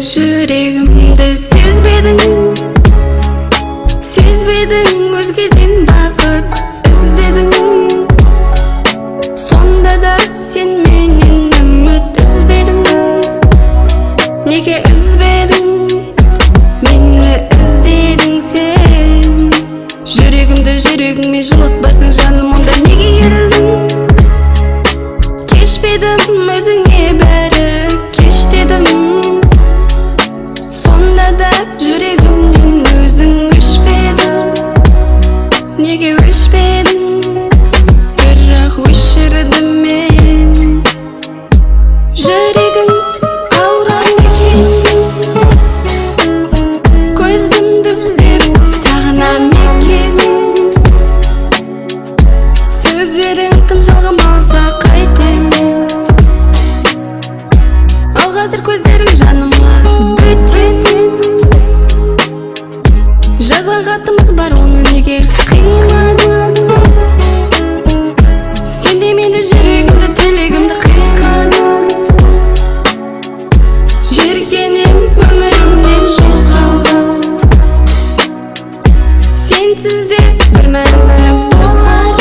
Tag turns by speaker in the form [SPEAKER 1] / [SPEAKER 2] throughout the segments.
[SPEAKER 1] жүрегімді сезбедің өзгеден бақыт іздедің. Сонда да сен менен үміт үзбедің. Неге үзбедің? Мені іздедің сен. Жүрегіңмен жылытпасың жаным, онда неге келдің? Кешпедім өзіңе бәрі кеш дедім. Сонда да жүрегімнен өзің өшпедің. Неге өшпедің? Бірақ өшірдім мен. Жүрегім ауырады екен, көзімді іздеп сағынам екен. Сөздерің тым жалған болса қайтем. Ал қазір көздерің жаныма бөтен. Жазған хатымыз бар, оны неге қимадың? Сен де мені жүрегімді, тілегімді қинадың. Жергенем өмірімнен жоғалдың. Сенсіз де бір мәнісі болар.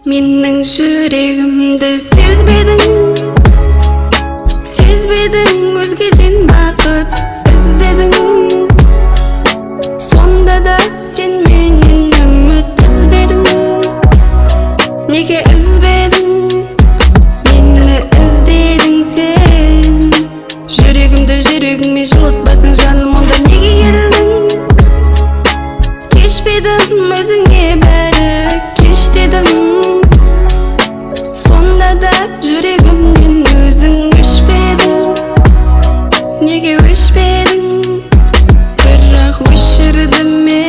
[SPEAKER 1] Менің жүрегімді сезбедің өзгеден бақыт іздедің. Сонда да сен менен үміт үзбедің. Неге үзбедің? Мені іздедің сен. Жүрегіңмен жылытпасың жаным, онда неге келдің? Кешпедім өзіңе бәрі кеш дедім. Сонда да жүрегімнен өзің өшпедің. Неге өшпедің? Бірақ өшірдім мен.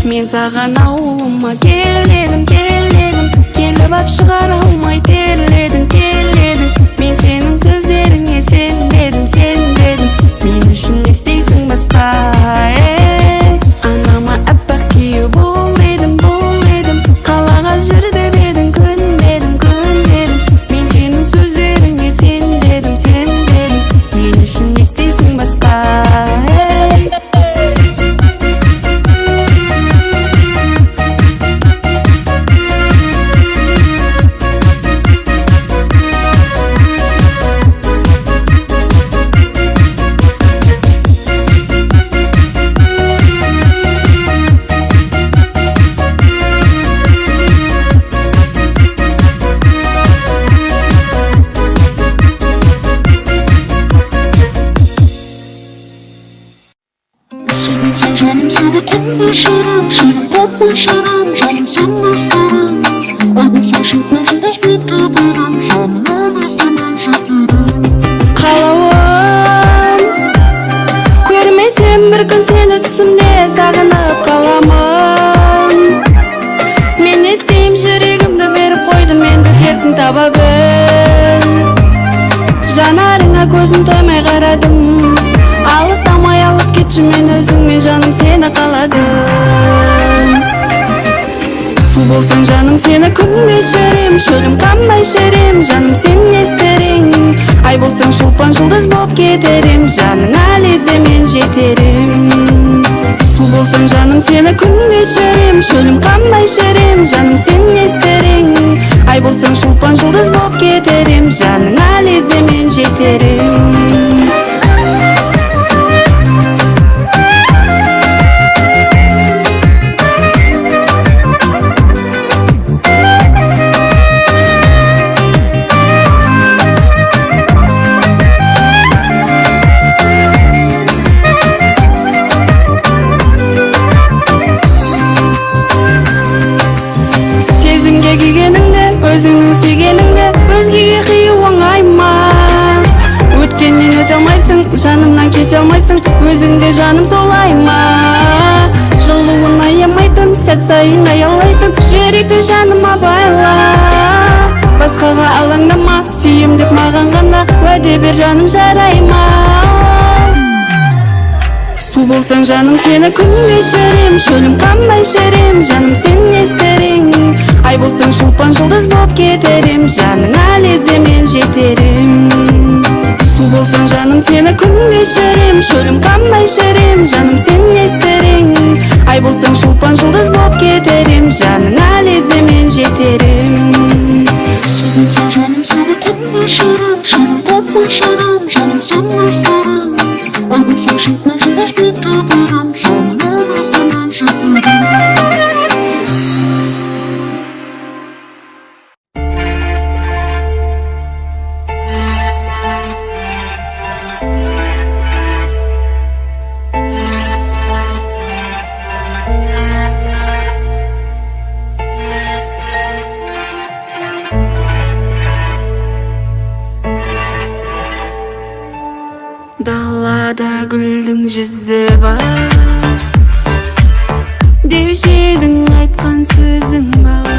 [SPEAKER 1] Мен саған ауылыма келдім, келіп ап шығара алмай терледің. Мен сенің сөздеріңе сенбедім. Мен үшін не істейсің басқа? Анама аппақ күйеу бол едім. Қалаға жүр деп едің, көнбедім. Мен сенің
[SPEAKER 2] yaşarım, seni çok yaşarım, canım sen isterim. Olmasan şu peşindeş bitebilirim, canım özlemen şekerim.
[SPEAKER 1] Қалауым көрмесем бір күн сені түсімде сағынып қаламын. Мен не істеймін, жүрегімді беріп қойдым, енді дертін таба біл. Жанарыңа көзім тоймай қарадым, алыстамай алып кетші мен өзіңмен, жаным сені қаладым. Су болсаң жаным сені күнде ішерем, шөлім қанбай шерем, жаным сен не істерің. Ай болсаң шолпан жұлдыз боп кетерем, жаныңа лезде мен жетерем. Су болсаң жаным сені күнде ішерем, шөлім қанбай шерем, жаным сен не істерің. Ай болсаң шолпан жұлдыз боп кетерем, жаныңа лезде мен жетерем. Өзіңнің сүйгеніңді өзгеге қию оңай ма? Өткеннен өте алмайсың, жанымнан кете алмайсың, өзіңде жаным солай ма? Жылуын аямайтын, сәт сайын аялайтын, жүректі жаныма байла. Басқаға алаңдама, сүйем деп маған ғана уәде бер, жаным жарай ма? Су болсаң жаным сені күнде ішерем, шөлім қанбай шерем, жаным сен не істерің. Ай болсаң шолпан жұлдыз боп кетерем, жаныңа лезде мен жетерем. Су болсаң жаным сені күнде ішерем, шөлім қанбай шерем, жаным сен не істерің. Ай болсаң шолпан жұлдыз боп кетерем, жаныңа лезде мен жетерем.
[SPEAKER 2] Сүйгенсің жаным сені күнде ішерем, шөлім қанбай шерем, жаным сен не істерің. Olmasan şu peşindeş bitebilirim, canım özlemen şekerim.
[SPEAKER 1] Далада гүлдің жүзі бар, деуші едің айтқан сөзің бар.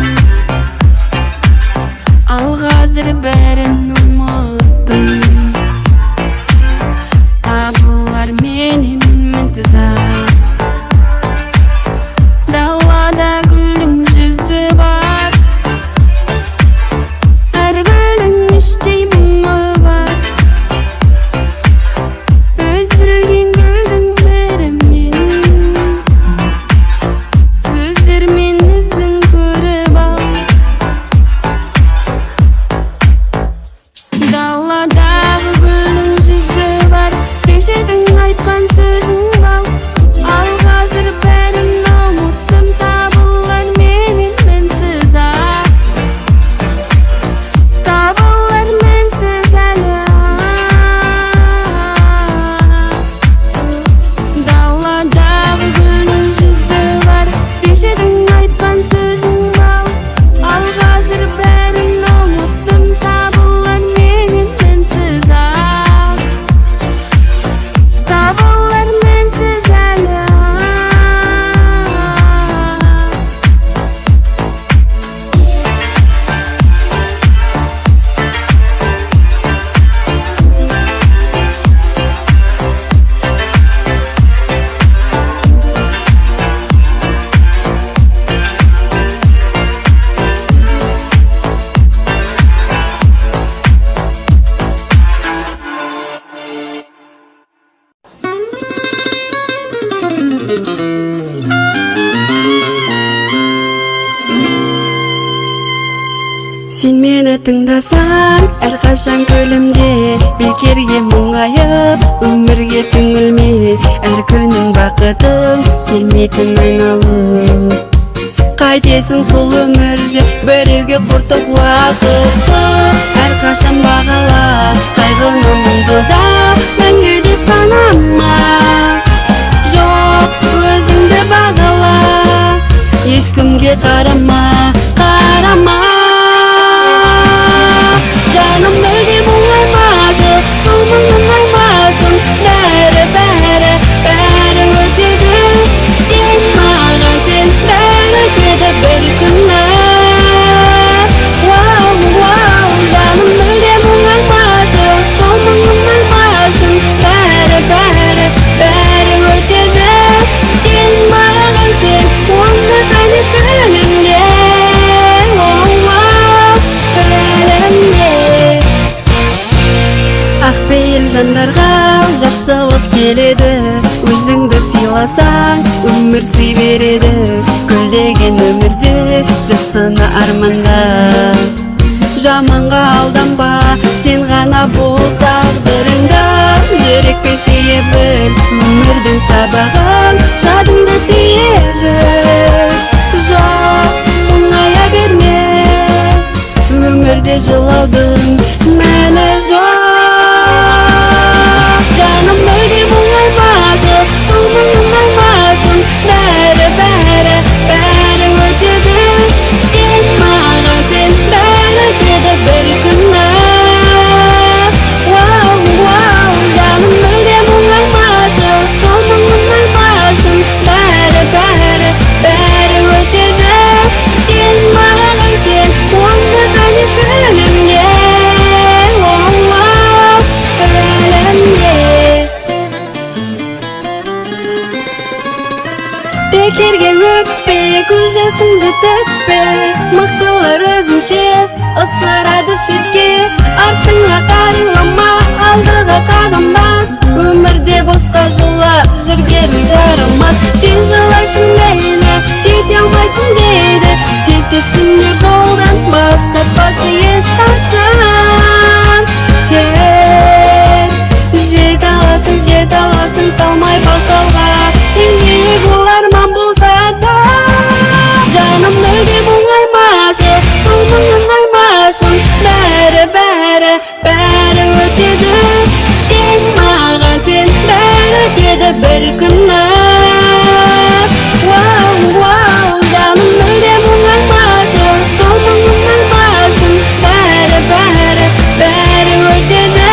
[SPEAKER 1] Ал қазір бәрін ұмыттым, табылар менен мінсіз ақ. Далада гүлдің жүзі бар, әр гүлдің іштей мұңы бар. Үзілген гүлдің бірімен сөздермен ізін көріп ал. Даладағы гүлдің жүзі бар, кешедің айтқан сөзің бар. Ал қазір бәрін ұмыттым, табылар менен мінсіз ақ. Табылар мінсіз әлі. Даладағы гүлдің жүзі бар, кешедің айтқан сөзің бар. Ал қазір бәрін ұмыттым, табылар менен мінсіз ақ. Табылар мінсіз әлі. Сен мені тыңдасаң, әрқашан көлімде бекерге мұңайып, өмірге түңілме. Әр күнің бақытың келмейтін айналып. Қайтесің сол өмірде біреуге құртып уақытты. Әрқашан бағала қайғыны мұңды да, мәңгі деп санама. Жоқ, өзіңді бағала. көзге қарама, қарама. Жаным мүлде мұңаймашы, сол мұңын аймашын. Бәрі, бәрі, бәрі өтеді. Сен маған сен, бәрі өтеді бір күні. Вау, вау, жаным мүлде мұңаймашы, сол мұңын аймашын. Бәрі, бәрі, бәрі өтеді. Сен маған сен, оны қане күнінде. Ақпейіл жандарға жақсылық келеді. Өзіңді сыйласаң, өмір сый береді. Гүлдеген өмірде жақсыны арманда. Жаманға алданба, сен ғана бол тағдырыңда. Жүрекпен сүйе біл өмірдің сабағын, жадыңды тие жүр. Жоқ, оңая берме, өмірде жылаудың мәні жоқ. Жаным мүлде мұңаймашы, сол мұңын аймашын. Бәрі, бәрі, бәрі өтеді. Сен маған сен, бәрі өтеді бір күні. Вау, вау, жаным мүлде мұңаймашы, сол мұңын аймашын. Бәрі, бәрі, бәрі өтеді. Сен маған сен, оны қане күнінде. Бекерге өкпе, көз жасыңды төкпе. Мықтылар өзінше ысырады шетке. Артыңа қарайлама, алдыға қадам бас. Өмірде босқа жылап жүргенің жарамас. Сен жылайсың мейлі, жете алмайсың дейді. Сетесіңдер жолдан бас тартпашы ешқашан. Сен жете аласың, талмай басалға. Еңбек ол арман болса да. Жаным мүлде мұңаймашы, сол мұңын аймашын. Бәрі, бәрі, бәрі өтеді. Сен маған сен, бәрі өтеді бір күні. Вау, вау, жаным мүлде мұңаймашы, сол мұңын аймашын. Бәрі, бәрі, бәрі өтеді.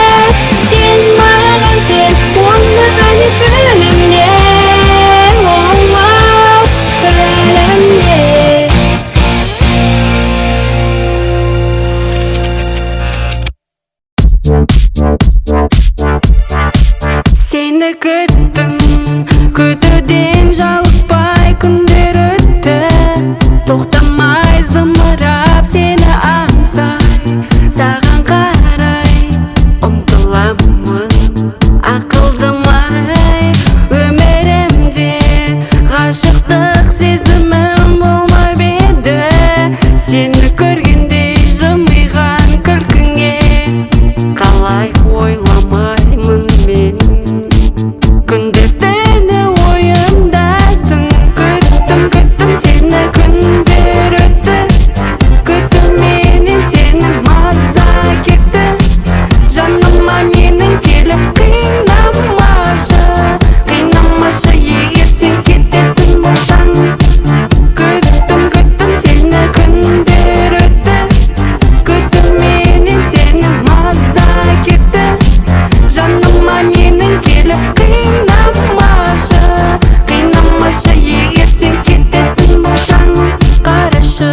[SPEAKER 1] Сен маған сен, оны қане күнінде. Сені күттім, күтуден жалықпай күндер өтті. Тоқтамай зымырап сені аңсай, саған қарай ұмтыламын. Ақылдымай өмірімде ғашықтық сезімім болмай беді. Сені көргенде жымиған күлкіңе қалай ойламаймын мен. Күндіз-түні ойымдасың, күттім сені күндер өтті. Күтуменен сені маза кетті. Жаныма менің келіп қинамашы, қинамашы егер сен кететін болсаң. Күттім сені күндер өтті. Күтуменен сені маза кетті. Жаныма менің келіп қинамашы, қинамашы егер сен кететін болсаң. Қарашы,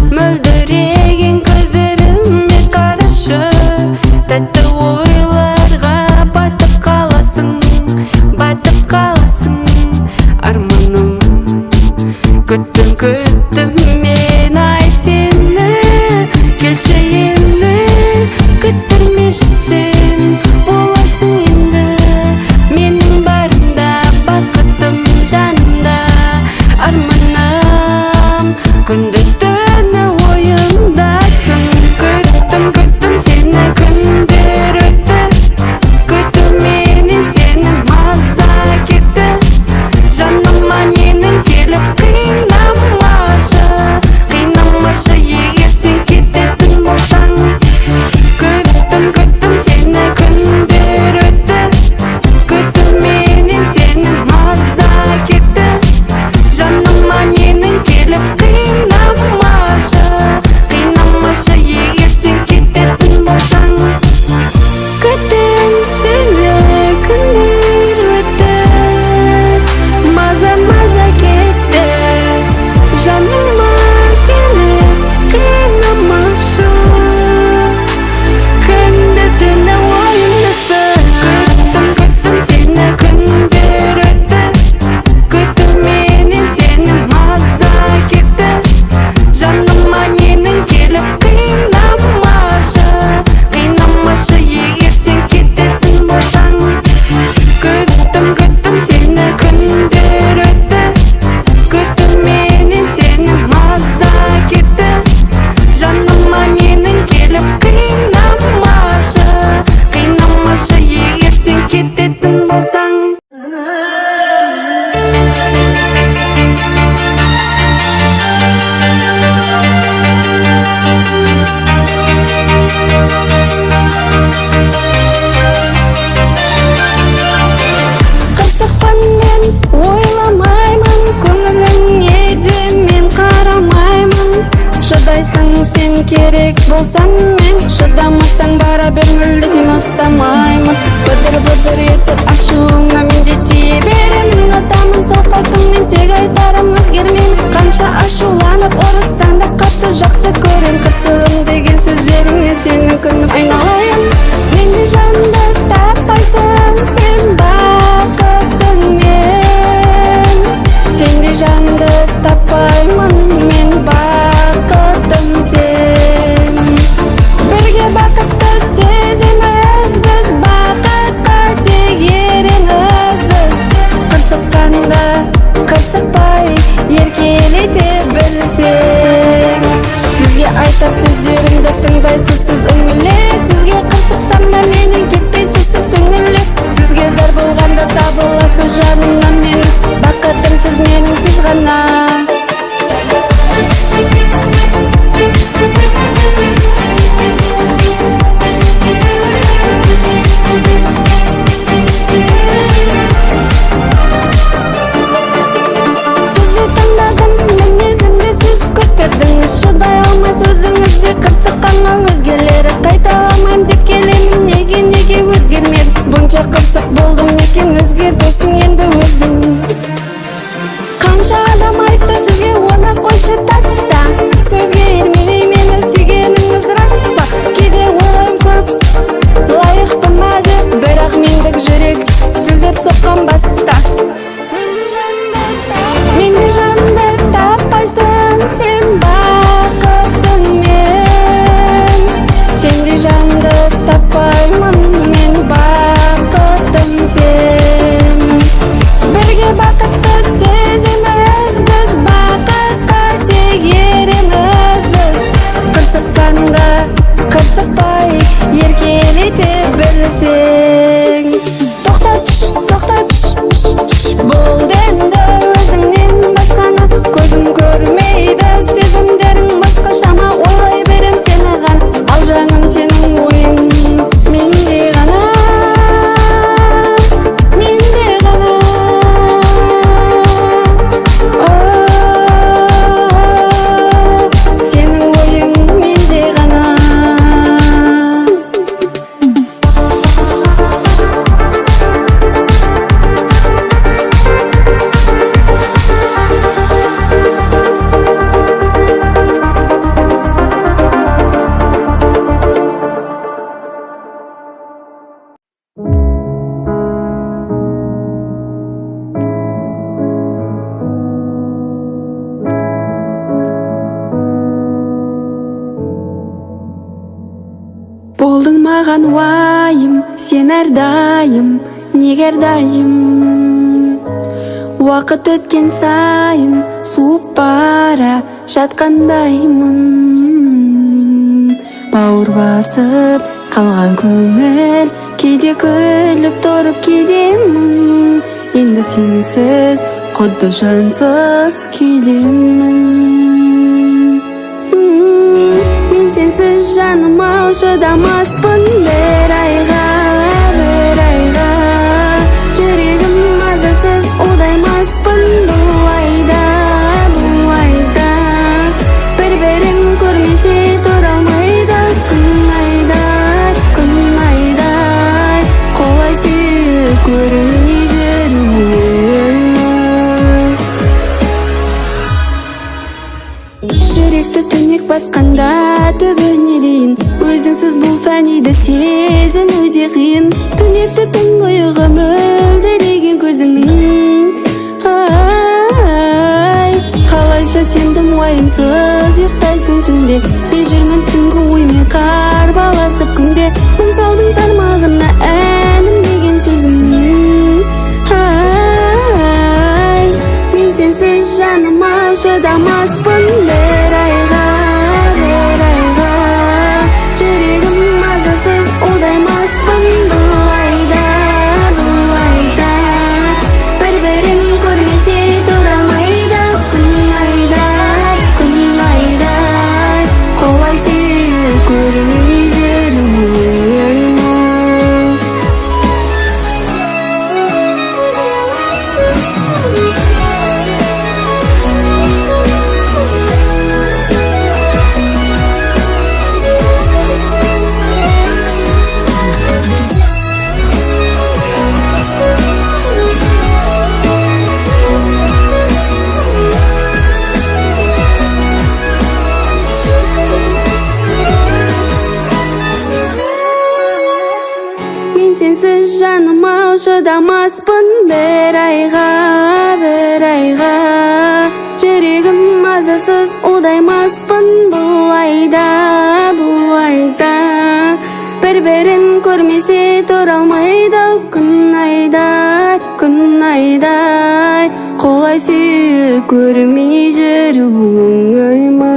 [SPEAKER 1] мөлдіреген көздеріме қарашы. Тәтті ойларға батып қаласың, батып қаласың. Арманым күттім мен ай сені. Келші енді, күттірмеші сен боласың енді. Менің барымда бақытым жанымда. Арманым күндіз-түні ойымдасың. Күттім сені күндер өтті. Күтуменен сені маза кетті. Жаныма менің келіп қинамашы. керек болсам мен, шыдамасаң бара бер, мүлде сені ұстамаймын. Бұдыр етіп ашуыңа мен де тие беремін. Атамын сол қалпыңмен, тек айтарым өзгермеймін. Қанша ашуланып ұрыссаң да қатты жақсы көрем. Қырсығым деген сөздеріңе сенің күнім айналайын. Менде жанымды таппайсың сен бақытыңмен. Сенде жанымды таппаймын мен, бақытым сен. Бірге бақытты сеземіз біз, бақытқа тек ереміз біз. Қырсыққанда қырсықпай еркелете білсең. Сізге айтар сөздерімді тыңдайсыз сіз үңіле. Сізге қырсықсам да менен кетпейсіз сіз түңіле. Сізге зар болғанда табыласыз жанымнан менің. Бақытым сіз менің, сіз ғана. Сізді таңдадым, мінезімді сіз көтердіңіз. Шыдай алмай сөзіңізде қырсыққанға өзгелері қайталамайм деп келемін. Неге өзгермедім, бұнша қырсық болдым екен, өзгердесің енді өзің. Қанша адам айтты сізге, оны қойшы таста. Сөзге ермелей мені сүйгеніңіз рас па? Кейде ойлайым көп лайықты ма деп, бірақ мендік жүрек сізіп соққан баста. Менде жанымды таппайсың сен бақытыңмен. Сенде жанымды таппаймын мен, бақытым сен. Бірге бақытты сеземіз біз, бақытқа тек ереміз біз. Қырсыққанда қырсықпай еркелете білсең. Тоқта болды енді өзіңнен басқаны көзім көрмейді. Сезімдерің басқаша ма, ойлай берем сені ғана. Ал жаным сенің ойың менде ғана, менде ғана. Сенің ойың менде ғана. Болдың маған уайым, сен әрдайым, неге әрдайым. Уақыт өткен сайын суып бара жатқандаймын. Бауыр басып қалған көңіл, кейде күліп тұрып кейдемін. Енді сенсіз құдды жансыз күйдемін. Мен сенсіз жаным ау шыдамаспын бір айға. Жүрегім мазасыз ұдаймаспын бұл айда. Бір-бірін көрмесе тұра алмайды күн айдай. Қолай сүйіп көрмей жүрмін. Жүректі түнек басқанда түбіне дейін, өзіңсіз бұл фәниді сезіну де қиын. Түнекті түн бойғы мөлдіреген көзіңнің. Қалайша сендім уайымсыз ұйықтайсың түнде. Мен жүрмін түнгі оймен қарбаласып күнде. Мың салдың тармағына әнім деген сөзіңнің. Мен сенсіз жаным ау шыдамаспын бір айға. Жүрегім мазасыз ұдаймаспын бұл айда. Бір-бірін көрмесе тұра алмайды күн айдай. Қолай сүйіп көрмей жүрмін. Шыдамаспын bir ayga жүрегім мазасыз удаймаспын бұл айда бір-бірін көрмесе тұра алмайды күн айдай қолай сүйіп көрмей жүру оңай ма?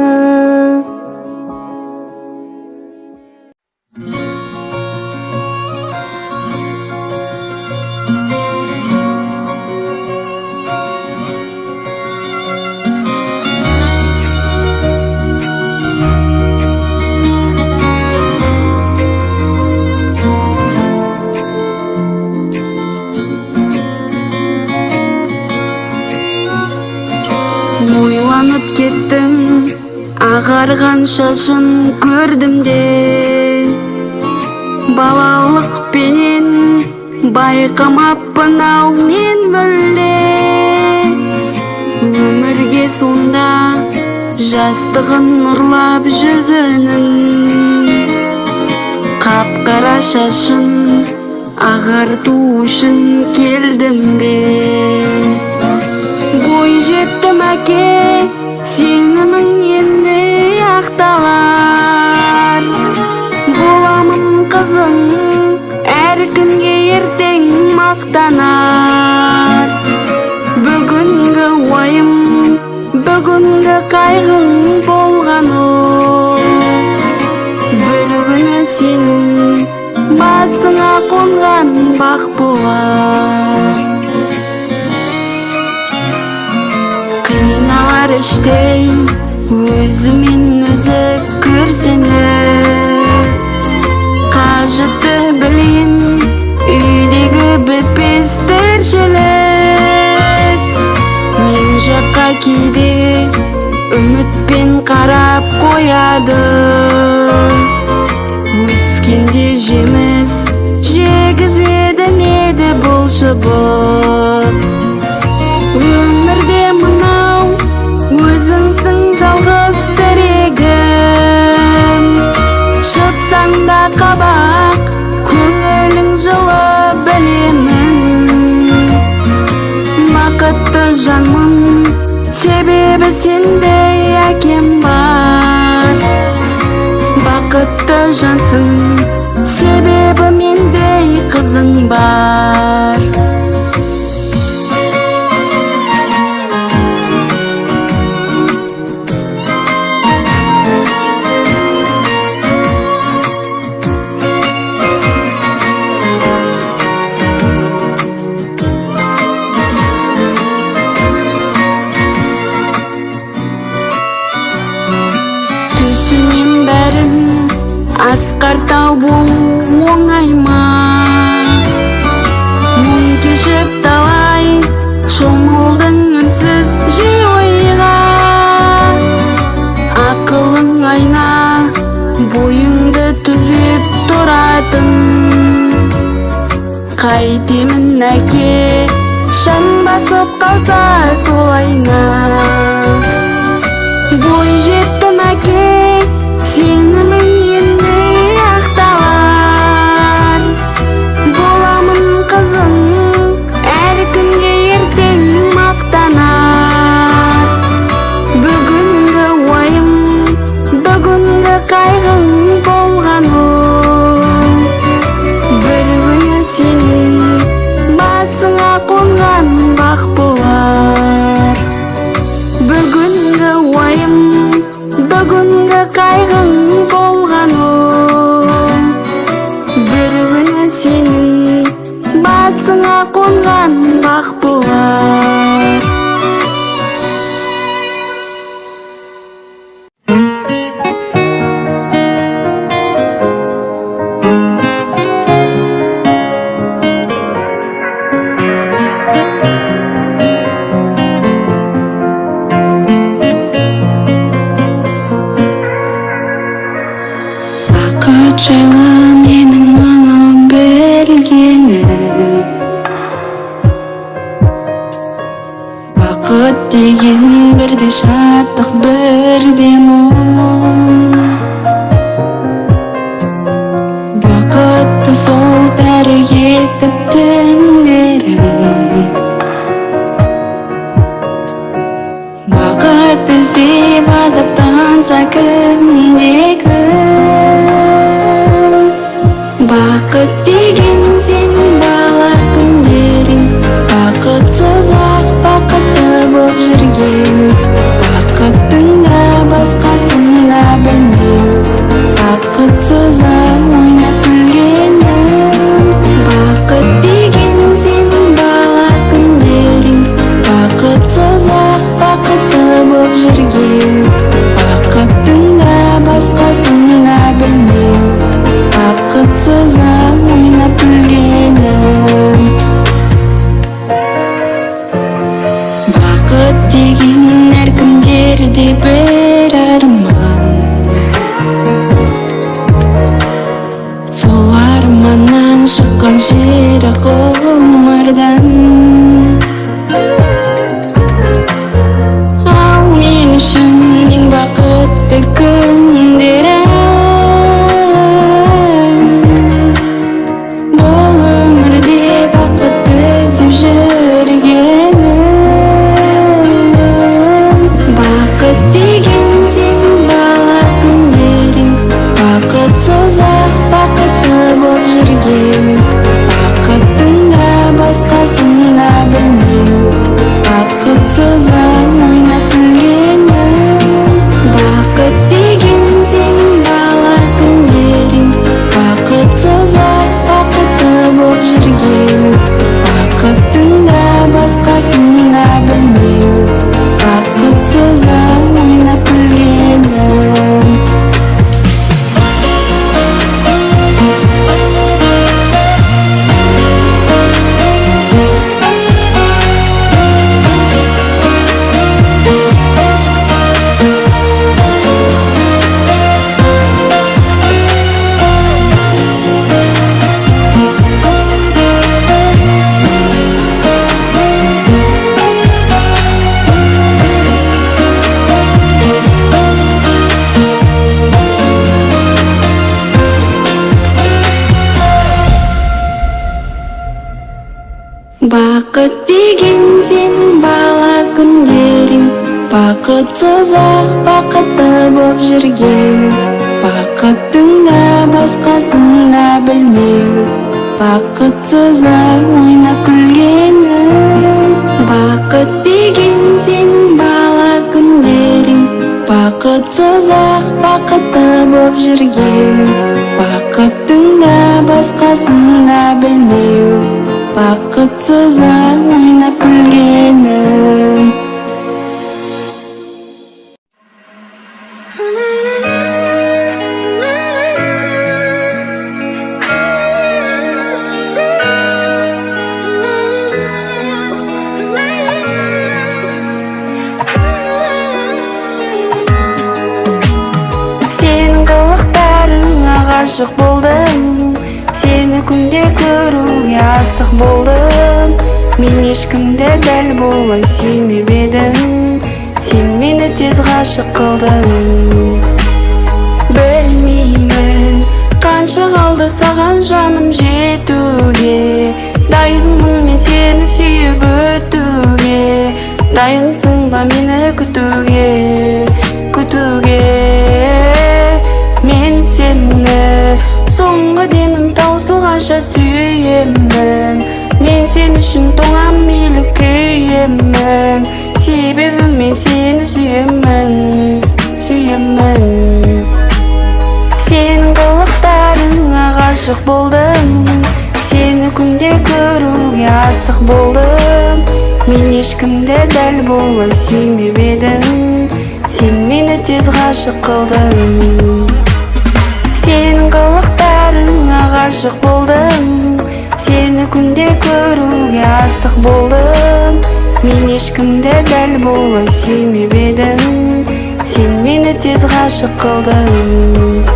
[SPEAKER 1] Ойланып кеттім, ағарған шашын көрдім де, балалықпенен байқамаппын ау мен мүлде. Өмірге сонда жастығын нұрлап жүзінің, қап-қара шашын ағарту үшін келдім бе. Бой жеттім әке, сенімің енді ақталар. Боламын қызың, әркімге ертең мақтанар. Бүгінгі ойым, бүгінгі қайғың болған ол. Бір күні сенің басыңа қонған бақ болар. Қиналар іштей өзімен өзі күрсініп, қажытты білейін үйдегі бітпес тіршілік. Мен жаққа кейде үмітпен қарап қояды, өскенде жеміс жегізеді меді бұл шыбық. Өмірде мынау өзіңсің жалғыз тірегім, шытсаң да қабақ көңілің жылы білемін. Бақытты жанмын, себебі сендей әкем бар. Бақытты жансың, себебі мендей қызың бар. Асқар тау болу оңай ма? Мұң кешіп талай шомылдың үнсіз жей ойға. Ақылың айна, бойыңды түзеп тұратын. Қайтемін әке, шаң басып қалса сол айна. Бой жеттім әке, сенімің енді ақталар. Боламын қызың, әркімге ертең мақтанар. Бүгінгі ойым, бүгінгі қайғың болған ол. Бір күні сенің басыңа қонған бақ болар. Бүгінгі ойым, бүгінгі қайғың болған ол. Бір күні сенің басыңа қонған бақ болар. Жайлы менің маған білгенім, бақыт деген бірде шаттық, бірде мұң. Бақытты сол тәрі етіп түнде іздеп азаптанса кімде-кім. Бақыт деген сен бала күндерің, бақытсыз-ақ бақытты боп жүргенің, бақыттың да басқасын да білмеу, бақытсыз-ақ ойнап күлгенің. Бақыт деген сен бала күндерің, бақытсыз-ақ бақытты боп жүргенің, бақыттың да басқасын да білмеу, бақытсыз-ақ ойнап күлгенің. Бақыт деген әркімдерде бір арман, сол арманнан шыққан ширақ ғұмырдан. Ал мен үшін ең бақытты күндерім, бұл өмірде бақытты іздеп жүргенім. Бақыт деген сен бала күндерің, бақытсыз-ақ бақытты боп жүргенің, бақыттың да басқасын да білмеу, бақытсыз-ақ ойнап күлгенің. Бақыт деген сен бала күндерің, бақытсыз-ақ бақытты боп жүргенің, бақыттың да басқасын да білмеу, бақытсыз-ақ ойнап күлгенің. Бақыт деген сен бала күндерің, бақытсыз-ақ бақытты боп жүргенің, бақыттың да басқасын да білмеу, бақытсыз-ақ ойнап күлгенің. Бақыт деген сен бала күндерің, бақытсыз-ақ бақытты боп жүргенің, бақыттың да басқасын да білмеу, бақытсыз-ақ ойнап күлгенің. Сенің қылықтарыңа ғашық болдым, сені күнде көруге асық болдым. Мен ешкімді дәл болай сүймеп едім, сен мені тез ғашық қылдың. Білмеймін қанша қалды саған жаным жетуге, дайынмын мен сені сүйіп өтуге, дайынсың ба мені күтуге, күтуге. Мен сені соңғы демім таусылғанша сүйемін, мен сен үшін тоңам мейлі күйемін, себебі мен сені сүйемін, сүйемін. Сенің қылықтарыңа ғашық болдым, сені күнде көруге асық болдым. Мен ешкімді дәл болай сүймеп едім, сен мені тез ғашық қылдың. Сенің қылықтарыңа ғашық болдым, сені күнде көруге асық болдым. Мен ешкімді дәл болай сүймеп едім, сен мені тез ғашық қылдың.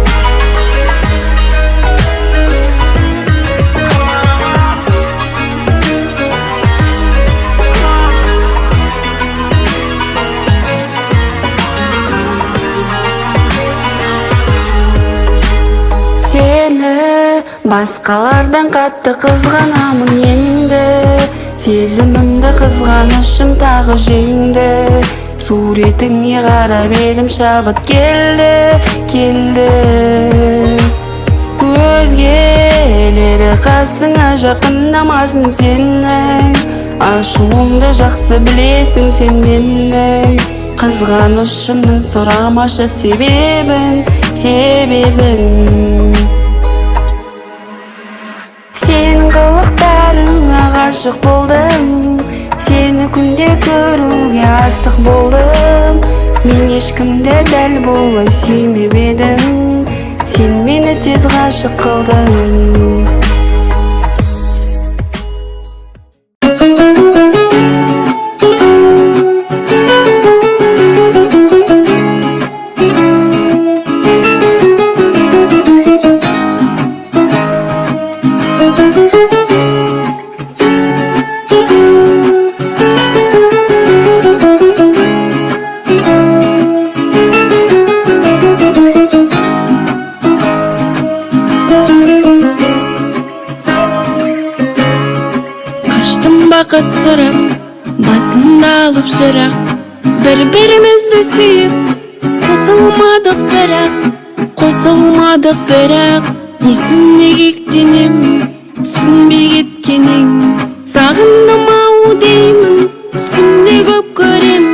[SPEAKER 1] Басқалардан қатты қызғанамын енді, сезімімді қызғанышым тағы жеңді. Суретіңе қарап едім, шабыт келді. Өзгелері қасыңа жақындамасын сенің, ашуыңды жақсы білесің сен менің. Қызғанышымның сұрамашы себебін. Сенің қылықтарыңа ғашық болдым, сені күнде көруге асық болдым. Мен ешкімді дәл болмай сүймеп едім, сен мені тез ғашық қылдың.
[SPEAKER 3] Бақыт сұрап, басымды алып жырақ, бір-бірімізді сүйіп, қосылмадық бірақ, несіне кектенем, түсінбей кеткенің. Сағындым ау деймін, түсімде көп көрем,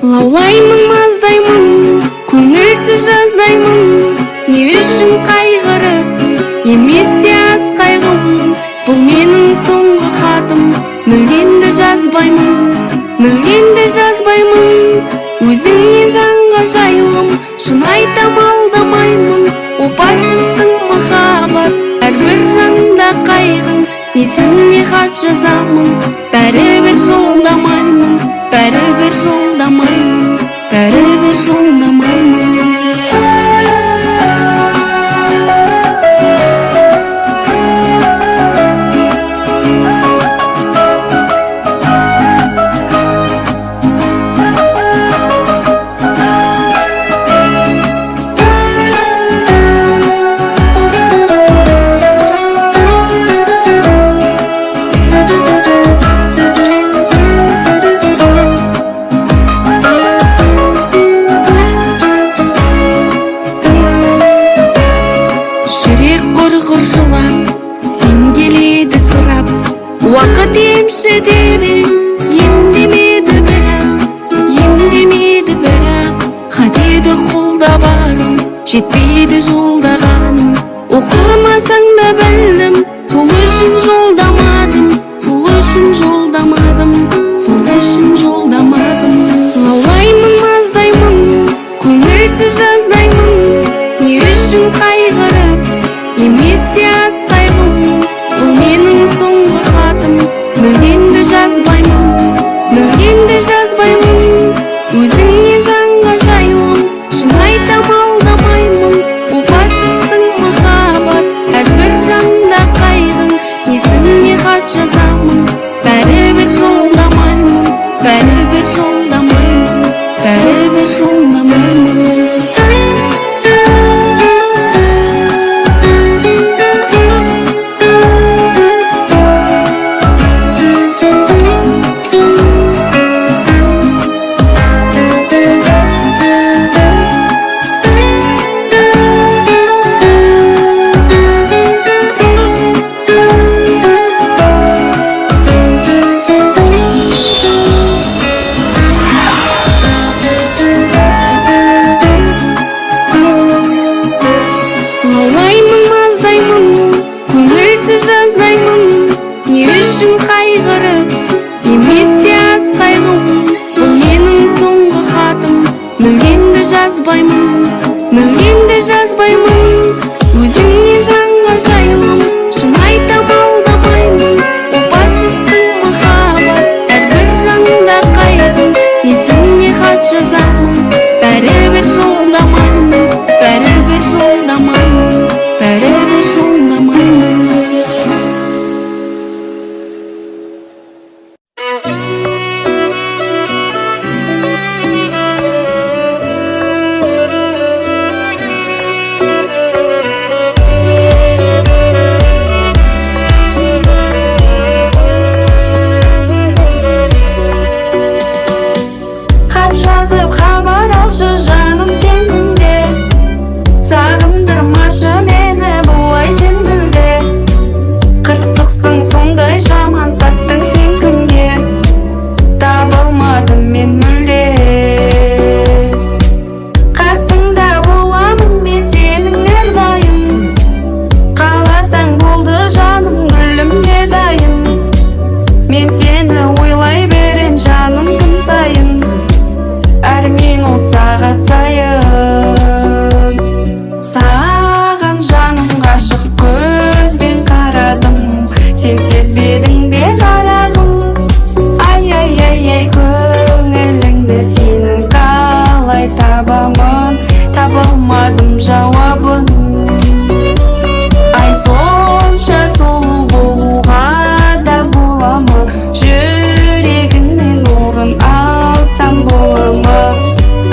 [SPEAKER 3] лаулаймын, маздаймын, көңілсіз жаздаймын. Не үшін қайғырып, еместе аз қайғым, бұл менің соңғы хатым. Мүлденді жазбаймын, өзіңнен жанға жайылым. Шын айтам, алдамаймын, опасызсың махаббат, әрбір жанда қайғың. Несіне хат жазамын, бәрібір жолдамаймын. Уақыт емші деп емдемеді бірақ, қатеді қолда барым, жетпейді жолдағаным. Оқымасаң да білдім, сол үшін жолдамадым. Лаулаймын, маздаймын, көңілсіз жаздаймын. Не үшін қайғырып, еместе аз қайғым, бұл менің соңғы хатым. Мүлденді жазбаймын, өзіңнен жанға жайылым. Шын айтам, алдамаймын, опасызсың махаббат, әрбір жанда қайғың. Несіне хат жазамын, бәрібір жолдамаймын. жазбаймын, өзіңнен жанға жайылым. Шын айтам, алдамаймын, опасызсың махаббат, әрбір жанда қайғым. Несіне хат жазамын, бәрібір жолдамаймын, бәрібір жолдамаймын, бәрібір жолдамаймын.
[SPEAKER 1] болшы жаным сен күнде, сағындырмашы мені бұлай сен гүлде. Қырсықсың сондай жаман тарттың сен кімге, табылмадым мен мүлде. Қасыңда боламын мен сенің әрдайым, қаласаң болды жаным гүлімге дайын. Мен сені ойлай берем жаным күн сайын, әр минут сағат сайын. Саған жаным ғашық көзбен қарадым, сен сезбедің бе қарағым. Ай, көңіліңді сенің қалай табамын, табалмадым жауабын. Ай, сонша сұлу болуға да бола ма, жүрегіңнен орын алсам бола ма.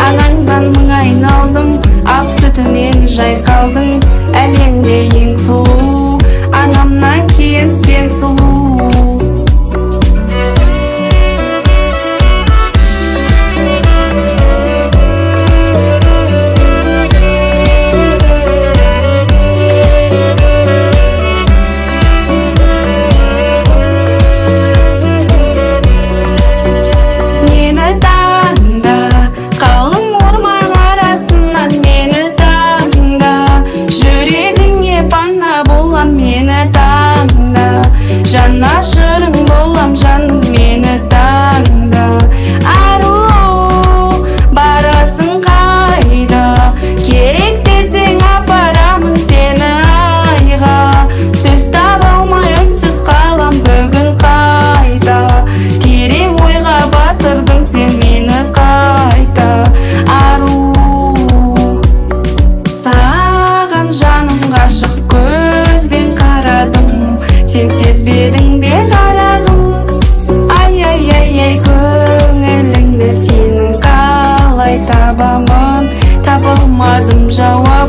[SPEAKER 1] Анаңдан мың айналдым, ақ сүтінен жайқалдың, әлемде ең сұлу, анамнан кейін сен сұлу. Мені таңда, қалың орман арасынан мені таңда, жүрегіңе пана болам мені таңда, жанашырың болам жаным мені таңда. Ару, барасың қайда, керек десең апарамын сені айға. Сөз таба алмай үнсіз қалам бүгін қайта, терең ойға батырдың сен мені қайта. Ару, саған жаным ғашық көзбен қарадым, сен сезбедің бе қарағым. Ай, көңіліңді сенің қалай табамын, табылмадым жауап.